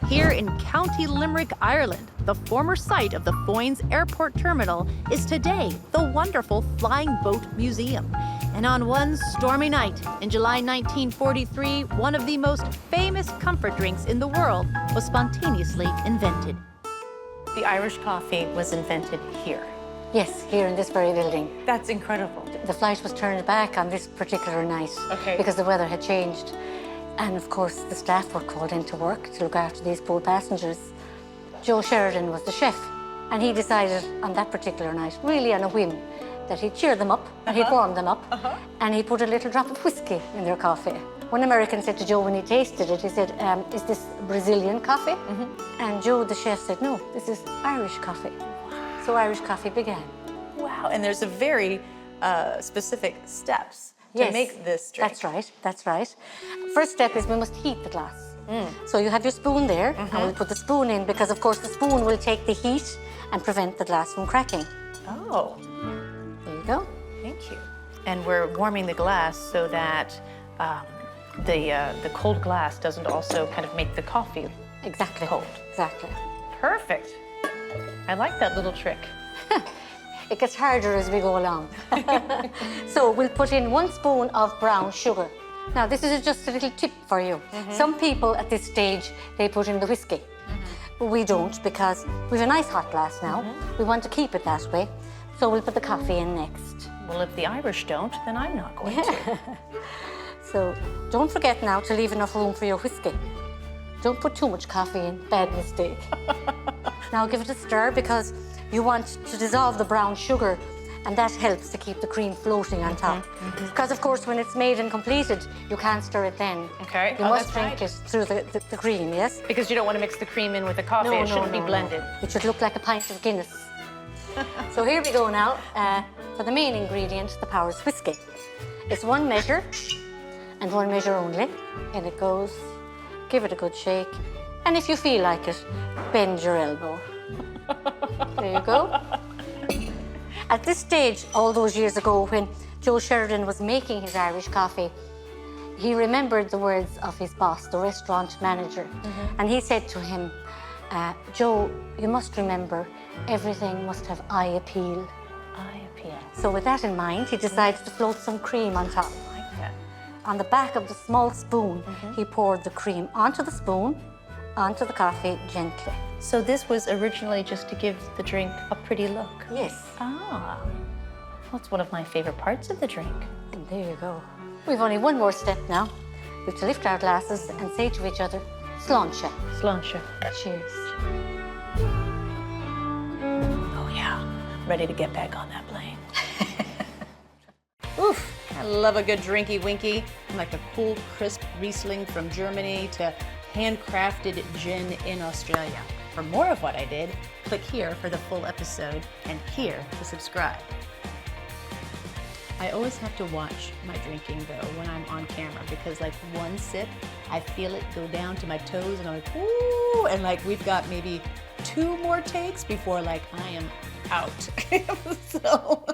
Here in County Limerick, Ireland, the former site of the Foynes Airport Terminal is today the wonderful Flying Boat Museum. And on one stormy night in July 1943, one of the most famous comfort drinks in the world was spontaneously invented. The Irish coffee was invented here. Yes, here in this very building. That's incredible. The flight was turned back on this particular night because the weather had changed. And of course, the staff were called into work to look after these poor passengers. Joe Sheridan was the chef, and he decided on that particular night, really on a whim, that he'd cheer them up and he'd warm them up, and he put a little drop of whiskey in their coffee. One American said to Joe when he tasted it, he said, is this Brazilian coffee? And Joe, the chef, said, no, this is Irish coffee. So Irish coffee began. Wow, and there's a very specific steps to make this drink. That's right, that's right. First step is we must heat the glass. So you have your spoon there, and we'll put the spoon in because, of course, the spoon will take the heat and prevent the glass from cracking. Oh. There you go. Thank you. And we're warming the glass so that the cold glass doesn't also kind of make the coffee exactly cold. Exactly. Perfect. I like that little trick. It gets harder as we go along. So we'll put in 1 spoon of brown sugar. Now this is just a little tip for you. Some people at this stage, they put in the whiskey. But we don't because we have a nice hot glass now. We want to keep it that way. So we'll put the coffee in next. Well, if the Irish don't, then I'm not going to. So don't forget now to leave enough room for your whiskey. Don't put too much coffee in, bad mistake. Now give it a stir because you want to dissolve the brown sugar, and that helps to keep the cream floating on top. Because of course when it's made and completed, you can't stir it then. Okay. You must drink it through the cream, yes? Because you don't want to mix the cream in with the coffee. It shouldn't be blended. It should look like a pint of Guinness. So here we go now for the main ingredient, the Powers whiskey. It's 1 measure and 1 measure only. And it goes, give it a good shake. And if you feel like it, bend your elbow. There you go. At this stage, all those years ago, when Joe Sheridan was making his Irish coffee, he remembered the words of his boss, the restaurant manager. And he said to him, Joe, you must remember, everything must have eye appeal. Eye appeal. So with that in mind, he decided to float some cream on top. I like that. On the back of the small spoon, he poured the cream onto the spoon, onto the coffee gently. So this was originally just to give the drink a pretty look? Yes. Ah, well, it's one of my favorite parts of the drink. And there you go. We've only 1 more step now. We have to lift our glasses and say to each other, Sláinte. Sláinte. Cheers. Oh yeah, ready to get back on that plane. Oof, I love a good drinky winky. Like a cool, crisp Riesling from Germany to handcrafted gin in Australia. For more of what I did, click here for the full episode and here to subscribe. I always have to watch my drinking though when I'm on camera because like 1 sip, I feel it go down to my toes and I'm like, ooh, and like we've got maybe 2 more takes before like I am out. So